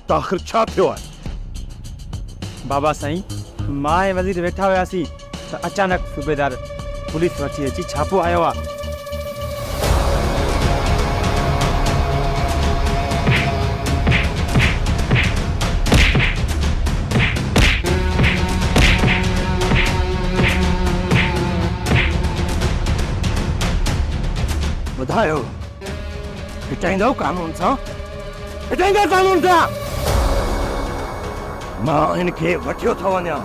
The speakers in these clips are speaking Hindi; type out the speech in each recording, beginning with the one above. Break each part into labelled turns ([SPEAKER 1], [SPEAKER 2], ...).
[SPEAKER 1] त आख़िर छा थियो आहे?
[SPEAKER 2] बाबा साईं, मां ऐं वज़ीर वेठा हुआसीं त अचानक सूबेदार पुलिस वठी अची छापो आयो आहे।
[SPEAKER 1] ॿुधायो, हिटाईंदो कानून सां? हिटाईंदो कानून सां? मां हिनखे वठियो थो वञां,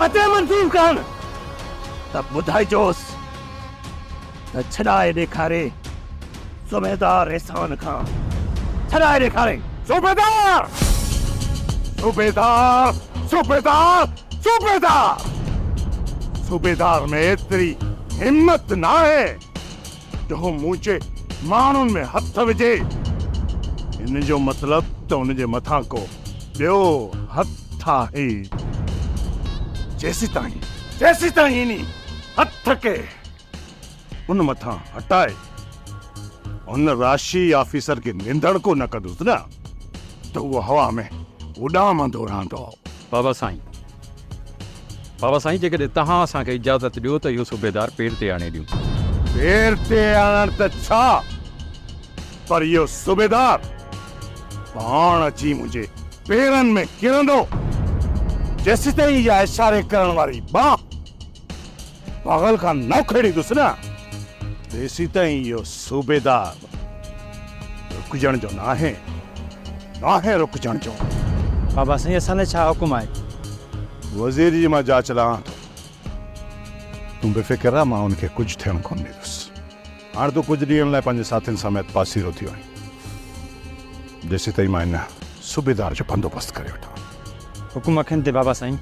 [SPEAKER 1] अते मंज़ूर कान त ॿुधाइजोसि त छॾाए ॾेखारे सूबेदार एहसान खां। छॾाए ॾेखारे सूबेदार, सूबेदार, सूबेदार, सूबेदार। सूबेदार में एतिरी हिम्मत न आहे जो मुंहिंजे माण्हुनि में हथ विझे। इन जो मतिलब त उनजे मथां को ॿियो हथ आहे। जेसी ताईं इन हथ खे उन मथां हटाए उन राशि ऑफिसर खे निंदड़ को न कंदुसि न त उहो हवा में उॾामंदो रहंदो।
[SPEAKER 3] बाबा साईं, जेकॾहिं तव्हां असांखे इजाज़त ॾियो त इहो सूबेदार पेर ते आणे ॾियूं।
[SPEAKER 1] पेर ते आणण त छा, पर इहो सूबेदार पाण अची मुंहिंजे पेरनि में किरंदो जेसी ताईं इहा इशारे करण वारी बांह पागल खां न खणींदुसि न तेसी ताईं इहो सूबेदार रुकजण जो न आहे रुकजण जो।
[SPEAKER 2] बाबा साईं, असांजे छा हुकुम आहे?
[SPEAKER 1] वज़ीर जी मां जांच लहां थो। तूं बेफ़िक्र रह, मां उनखे कुझु थियण कोन ॾींदुसि। हाणे तूं कुझु ॾींहंनि लाइ पंहिंजे साथियुनि समेत पासीरो थियो आहीं जेसी ताईं मां हिन सूबेदार जो बंदोबस्तु करे वठां।
[SPEAKER 2] हुकुम अखियुनि ते बाबा साईं।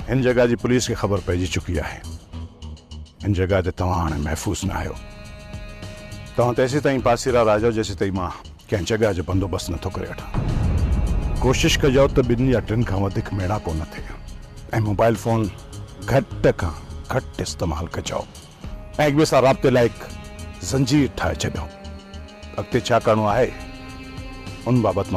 [SPEAKER 1] हिन जॻह जी पुलिस खे ख़बर पइजी चुकी आहे। हिन जॻह ते तव्हां हाणे महफ़ूज़ न आहियो। तव्हां तेसी ताईं पासीरा रहिजो जेसी ताईं मां कंहिं जॻह जो बंदोबस्तु नथो करे वठां। कोशिशि कजो त 2 या 3 खां वधीक मेड़ा कोन थिए ऐं मोबाइल फ़ोन घटि खां घटि इस्तेमालु कजो ऐं हिक ॿिए सां राब्ते लाइ ज़ंजीर ठाहे छॾियो। अॻिते छा करिणो आहे उन बाबति